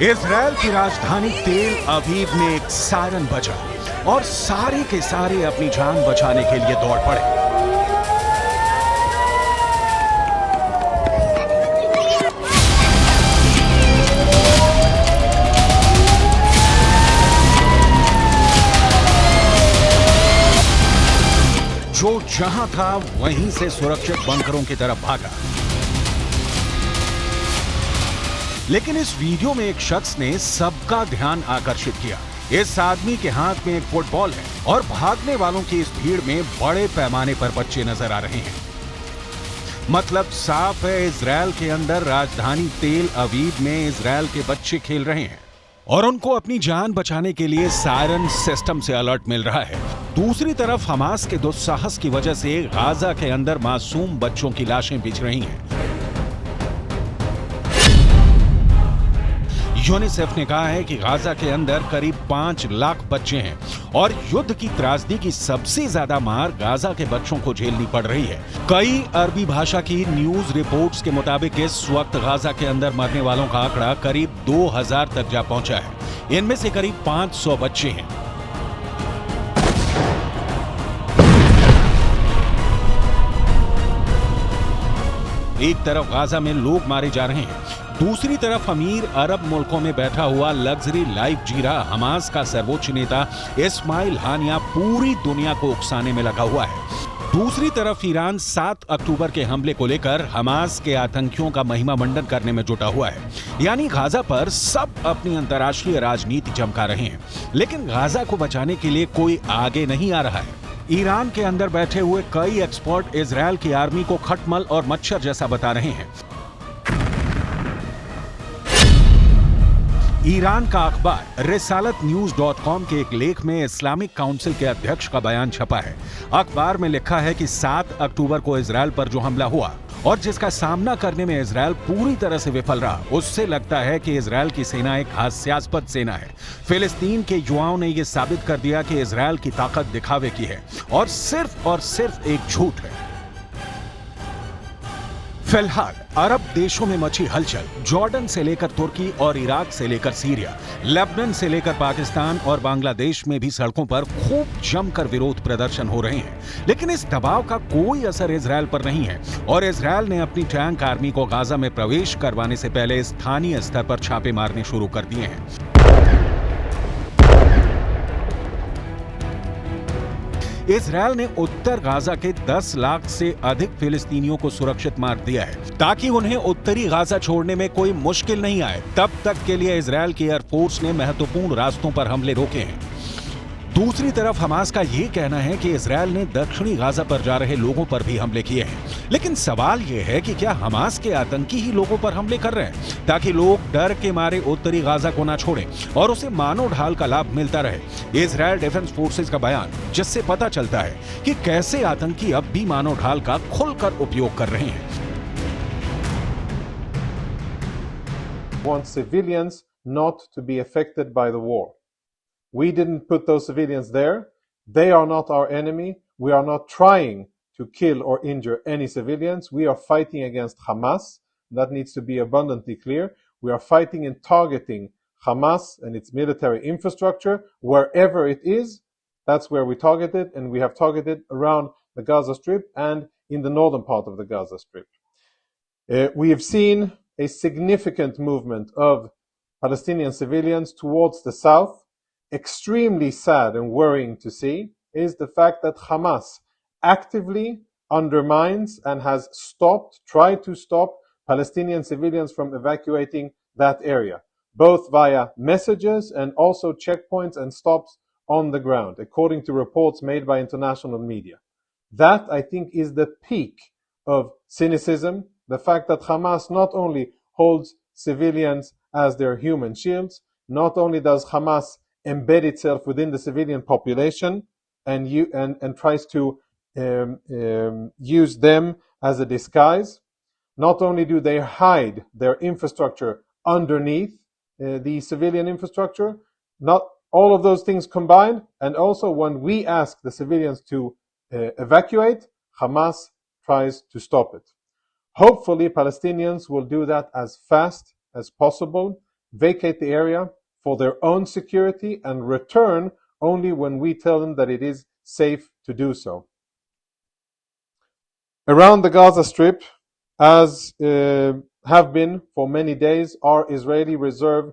Israel की राजधानी तेल अवीव में एक सायरन बजा और सारे के सारे अपनी जान बचाने के लिए दौड़ पड़े। जो जहां था वहीं से सुरक्षित बंकरों की तरफ भागा। लेकिन इस वीडियो में एक शख्स ने सबका ध्यान आकर्षित किया। इस आदमी के हाथ में एक फुटबॉल है और भागने वालों की इस भीड़ में बड़े पैमाने पर बच्चे नजर आ रहे हैं। मतलब साफ है, इजराइल के अंदर राजधानी तेल अवीव में इजराइल के बच्चे खेल रहे हैं और उनको अपनी जान बचाने के लिए सायरन सिस्टम से अलर्ट मिल रहा है। दूसरी तरफ हमास के दुस्साहस की वजह से गाजा के अंदर मासूम बच्चों की लाशें बिछ रही हैं। यूनिसेफ ने कहा है कि गाजा के अंदर करीब 5 लाख बच्चे हैं और युद्ध की त्रासदी की सबसे ज्यादा मार गाजा के बच्चों को झेलनी पड़ रही है। कई अरबी भाषा की न्यूज रिपोर्ट्स के मुताबिक इस वक्त गाजा के अंदर मरने वालों का आंकड़ा करीब 2000 तक जा पहुंचा है। इनमें से करीब 500 बच्चे हैं। एक तरफ गाजा में लोग मारे जा रहे हैं, दूसरी तरफ अमीर अरब मुल्कों में बैठा हुआ लग्जरी लाइफ जी रहा हमास का सर्वोच्च नेता इस्माइल हानिया पूरी दुनिया को उकसाने में लगा हुआ है। दूसरी तरफ ईरान 7 अक्टूबर के हमले को लेकर हमास के आतंकियों का महिमा मंडन करने में जुटा हुआ है। यानी गाजा पर सब अपनी अंतर्राष्ट्रीय राजनीति चमका रहे हैं, लेकिन गाजा को बचाने के लिए कोई आगे नहीं आ रहा है। ईरान के अंदर बैठे हुए कई एक्सपर्ट इजराइल की आर्मी को खटमल और मच्छर जैसा बता रहे हैं। ईरान का अखबार रिसालतन्यूज.com के एक लेख में इस्लामिक काउंसिल के अध्यक्ष का बयान छपा है। अखबार में लिखा है कि 7 अक्टूबर को इजराइल पर जो हमला हुआ और जिसका सामना करने में इजराइल पूरी तरह से विफल रहा, उससे लगता है कि इजराइल की सेना एक हास्यास्पद सेना है। फिलिस्तीन के युवाओं ने यह साबित कर दिया कि इजराइल की ताकत दिखावे की है और सिर्फ एक झूठ है। फिलहाल अरब देशों में मची हलचल, जॉर्डन से लेकर तुर्की और इराक से लेकर सीरिया, लेबनान से लेकर पाकिस्तान और बांग्लादेश में भी सड़कों पर खूब जमकर विरोध प्रदर्शन हो रहे हैं। लेकिन इस दबाव का कोई असर इजराइल पर नहीं है और इजराइल ने अपनी टैंक आर्मी को गाजा में प्रवेश करवाने से पहले स्थानीय स्तर पर छापे मारने शुरू कर दिए हैं। इजराइल ने उत्तर गाजा के 10 लाख से अधिक फिलिस्तीनियों को सुरक्षित मार दिया है ताकि उन्हें उत्तरी गाजा छोड़ने में कोई मुश्किल नहीं आए। तब तक के लिए इजराइल की एयरफोर्स ने महत्वपूर्ण रास्तों पर हमले रोके हैं। दूसरी तरफ हमास का यह कहना है कि इजराइल ने दक्षिणी गाजा पर जा रहे लोगों पर भी हमले किए हैं। लेकिन सवाल यह है कि क्या हमास के आतंकी ही लोगों पर हमले कर रहे हैं ताकि लोग डर के मारे उत्तरी गाजा को ना छोड़ें और उसे मानो ढाल का लाभ मिलता रहे। इजराइल डिफेंस फोर्सेस का बयान, जिससे पता चलता है कि कैसे आतंकी अब भी मानो ढाल का खुलकर उपयोग कर रहे हैं। Want civilians not to be affected by the war. We didn't put those civilians there. They are not our enemy. We are not trying to kill or injure any civilians. We are fighting against Hamas. That needs to be abundantly clear. We are fighting and targeting Hamas and its military infrastructure wherever it is. That's where we target it, and we have targeted around the Gaza Strip and in the northern part of the Gaza Strip. We have seen a significant movement of Palestinian civilians towards the south. Extremely sad and worrying to see is the fact that Hamas actively undermines and has tried to stop Palestinian civilians from evacuating that area, both via messages and also checkpoints and stops on the ground, according to reports made by international media. That, I think, is the peak of cynicism, the fact that Hamas not only holds civilians as their human shields, not only does Hamas embed itself within the civilian population and tries to use them as a disguise. Not only do they hide their infrastructure underneath the civilian infrastructure, not all of those things combined, and also when we ask the civilians to evacuate, Hamas tries to stop it. Hopefully Palestinians will do that as fast as possible. vacate the area for their own security and return only when we tell them that it is safe to do so. Around the Gaza Strip, as have been for many days, are Israeli reserve.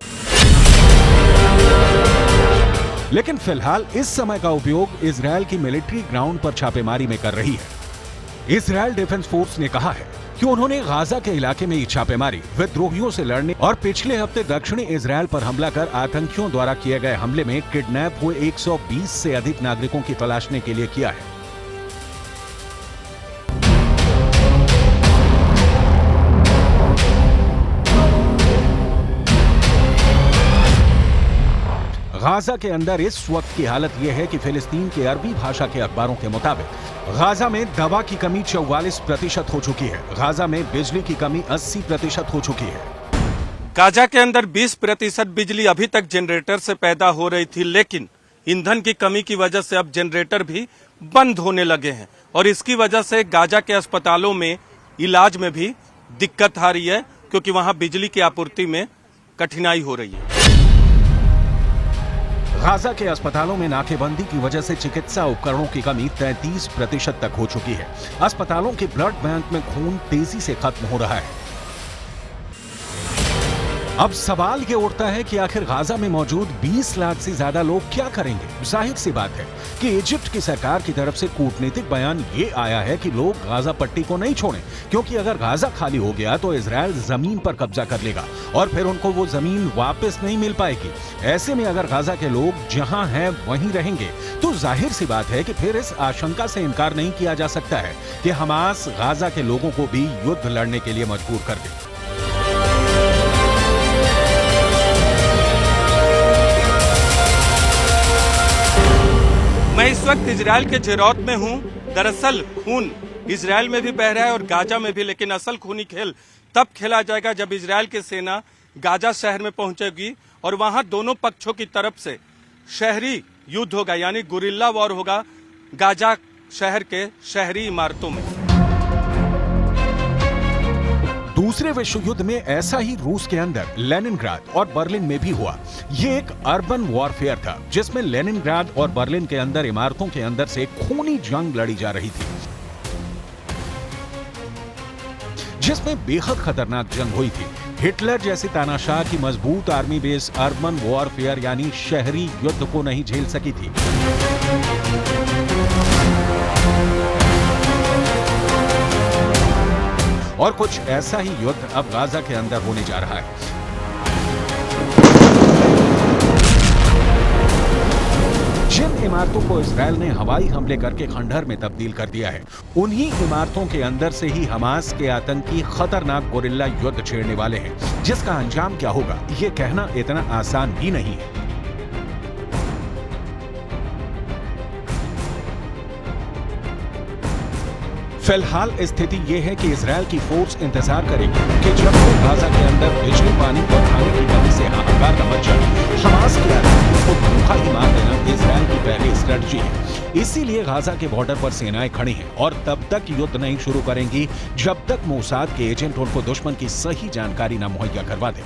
लेकिन फिलहाल इस समय का उपयोग Israel की military ground पर छापेमारी में कर रही है। इजरायल डिफेंस फोर्स ने कहा है कि उन्होंने गाजा के इलाके में छापेमारी विद्रोहियों से लड़ने और पिछले हफ्ते दक्षिणी इजरायल पर हमला कर आतंकियों द्वारा किए गए हमले में किडनैप हुए 120 से अधिक नागरिकों की तलाशने के लिए किया है। गाजा के अंदर इस वक्त की हालत यह है कि फिलिस्तीन के अरबी भाषा के अखबारों के मुताबिक गाजा में दवा की कमी 44% हो चुकी है। गाजा में बिजली की कमी 80% हो चुकी है। गाजा के अंदर 20% बिजली अभी तक जनरेटर से पैदा हो रही थी, लेकिन ईंधन की कमी की वजह से अब जनरेटर भी बंद होने लगे हैं और इसकी वजह से गाजा के अस्पतालों में इलाज में भी दिक्कत आ रही है, क्योंकि वहां बिजली की आपूर्ति में कठिनाई हो रही है। गाजा के अस्पतालों में नाकेबंदी की वजह से चिकित्सा उपकरणों की कमी 33% तक हो चुकी है। अस्पतालों के ब्लड बैंक में खून तेजी से खत्म हो रहा है। अब सवाल ये उठता है कि आखिर गाजा में मौजूद 20 लाख से ज्यादा लोग क्या करेंगे। जाहिर सी बात है कि इजिप्ट की सरकार की तरफ से कूटनीतिक बयान ये आया है कि लोग गाजा पट्टी को नहीं छोड़ें, क्योंकि अगर गाजा खाली हो गया तो इजरायल जमीन पर कब्जा कर लेगा और फिर उनको वो जमीन वापस नहीं मिल पाएगी। ऐसे में अगर गाजा के लोग जहां हैं वहीं रहेंगे तो जाहिर सी बात है कि फिर इस आशंका से इनकार नहीं किया जा सकता है कि हमास गाजा के लोगों को भी युद्ध लड़ने के लिए मजबूर कर दे। मैं इस वक्त इजरायल के जेरौत में हूं। दरअसल खून इजरायल में भी बह रहा है और गाजा में भी, लेकिन असल खूनी खेल तब खेला जाएगा जब इजरायल की सेना गाजा शहर में पहुंचेगी और वहां दोनों पक्षों की तरफ से शहरी युद्ध होगा, यानी गुरिल्ला वॉर होगा गाजा शहर के शहरी इमारतों में। दूसरे विश्व युद्ध में ऐसा ही रूस के अंदर लेनिनग्राद और बर्लिन में भी हुआ। ये एक अर्बन वॉरफेयर था जिसमें लेनिनग्राद और बर्लिन के अंदर इमारतों के अंदर से खूनी जंग लड़ी जा रही थी, जिसमें बेहद खतरनाक जंग हुई थी। हिटलर जैसी तानाशाह की मजबूत आर्मी बेस अर्बन वॉरफेयर यानी शहरी युद्ध को नहीं झेल सकी थी। और कुछ ऐसा ही युद्ध अब गाजा के अंदर होने जा रहा है। जिन इमारतों को इजरायल ने हवाई हमले करके खंडहर में तब्दील कर दिया है, उन्हीं इमारतों के अंदर से ही हमास के आतंकी खतरनाक गोरिल्ला युद्ध छेड़ने वाले हैं, जिसका अंजाम क्या होगा ये कहना इतना आसान भी नहीं है। फिलहाल स्थिति यह है कि इजरायल की फोर्स इंतजार करेगी कि जब तक गाजा के अंदर बिजली, पानी और खाने की कमी से हाहाकार न मच जाए, हमास के आतंकियों को धोखा ही मार देना इजरायल की पहली स्ट्रेटजी है। इसीलिए गाजा के बॉर्डर पर सेनाएं खड़ी हैं और तब तक युद्ध नहीं शुरू करेंगी जब तक मोसाद के एजेंट उनको दुश्मन की सही जानकारी न मुहैया करवा दें।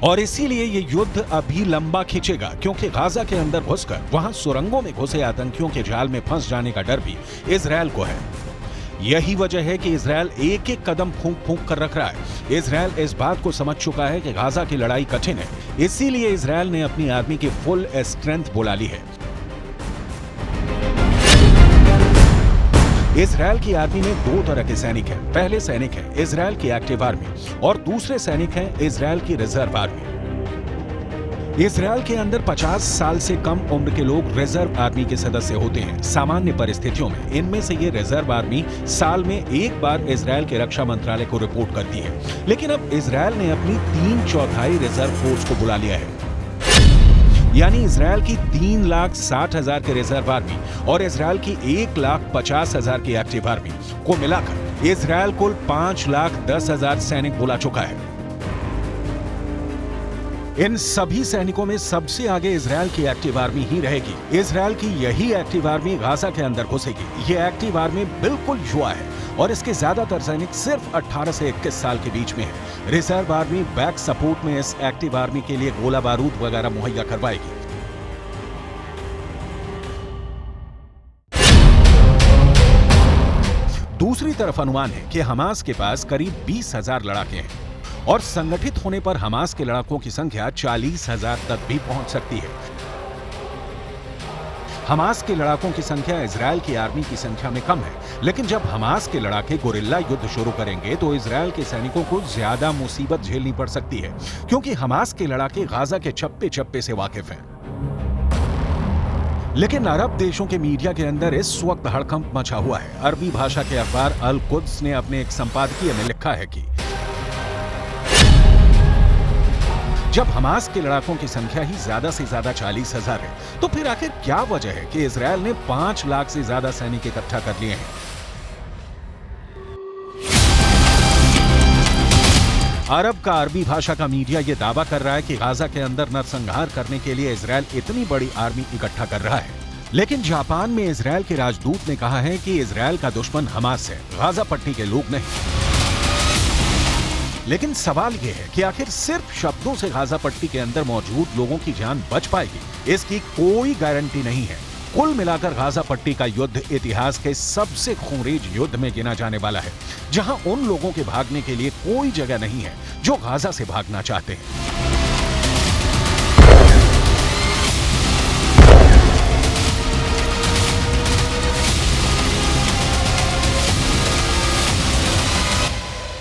और इसीलिए ये युद्ध अभी लंबा खींचेगा, क्योंकि गाजा के अंदर घुसकर वहां सुरंगों में घुसे आतंकियों के जाल में फंस जाने का डर भी इजरायल को है। यही वजह है कि इजरायल एक एक कदम फूंक फूंक कर रख रहा है। इजरायल इस बात को समझ चुका है कि गाजा की लड़ाई कठिन है, इसीलिए इजरायल ने अपनी आर्मी की फुल स्ट्रेंथ बुला ली है। इजरायल की आर्मी में दो तरह के सैनिक हैं। पहले सैनिक हैं इजरायल की एक्टिव आर्मी और दूसरे सैनिक हैं इजरायल की रिजर्व आर्मी। इजरायल के अंदर 50 साल से कम उम्र के लोग रिजर्व आर्मी के सदस्य होते हैं। सामान्य परिस्थितियों में इनमें से ये रिजर्व आर्मी साल में एक बार इजरायल के रक्षा मंत्रालय को रिपोर्ट करती है, लेकिन अब इजरायल ने अपनी 3/4 रिजर्व फोर्स को बुला लिया है। यानी इजरायल की 3,60,000 के रिजर्व आर्मी और इजरायल की 1,50,000 की एक्टिव आर्मी को मिलाकर इजरायल कुल 5,10,000 सैनिक बुला चुका है। इन सभी सैनिकों में सबसे आगे इजरायल की एक्टिव आर्मी ही रहेगी। इजरायल की यही एक्टिव आर्मी गाजा के अंदर घुसेगी। ये एक्टिव आर्मी बिल्कुल युवा है और इसके ज्यादातर सैनिक सिर्फ 18 से 21 साल के बीच में हैं। रिजर्व आर्मी बैक सपोर्ट में इस एक्टिव आर्मी के लिए गोला बारूद वगैरह मुहैया करवाएगी। दूसरी तरफ अनुमान है कि हमास के पास करीब 20,000 लड़ाके हैं और संगठित होने पर हमास के लड़ाकों की संख्या 40,000 तक भी पहुंच सकती है। हमास के लड़ाकों की संख्या इजरायल की आर्मी की संख्या में कम है, लेकिन जब हमास के लड़ाके गोरिल्ला युद्ध शुरू करेंगे तो इजरायल के सैनिकों को ज्यादा मुसीबत झेलनी पड़ सकती है, क्योंकि हमास के लड़ाके गाजा के चप्पे चप्पे से वाकिफ हैं। लेकिन अरब देशों के मीडिया के अंदर इस वक्त हड़कंप मचा हुआ है। अरबी भाषा के अखबार अल कुद्स ने अपने एक संपादकीय में लिखा है कि जब हमास के लड़ाकों की संख्या ही ज्यादा से ज्यादा 40,000 है, तो फिर आखिर क्या वजह है कि इजरायल ने 5 लाख से ज्यादा सैनिक इकट्ठा कर लिए हैं। अरब का अरबी भाषा का मीडिया यह दावा कर रहा है कि गाजा के अंदर नरसंहार करने के लिए इजरायल इतनी बड़ी आर्मी इकट्ठा कर रहा है, लेकिन जापान में इजरायल के राजदूत ने कहा है कि इजरायल का दुश्मन हमास है, गाजा पट्टी के लोग नहीं। लेकिन सवाल यह है कि आखिर सिर्फ शब्दों से गाजा पट्टी के अंदर मौजूद लोगों की जान बच पाएगी, इसकी कोई गारंटी नहीं है। कुल मिलाकर गाजा पट्टी का युद्ध इतिहास के सबसे खूंरेज युद्ध में गिना जाने वाला है, जहां उन लोगों के भागने के लिए कोई जगह नहीं है जो गाजा से भागना चाहते हैं।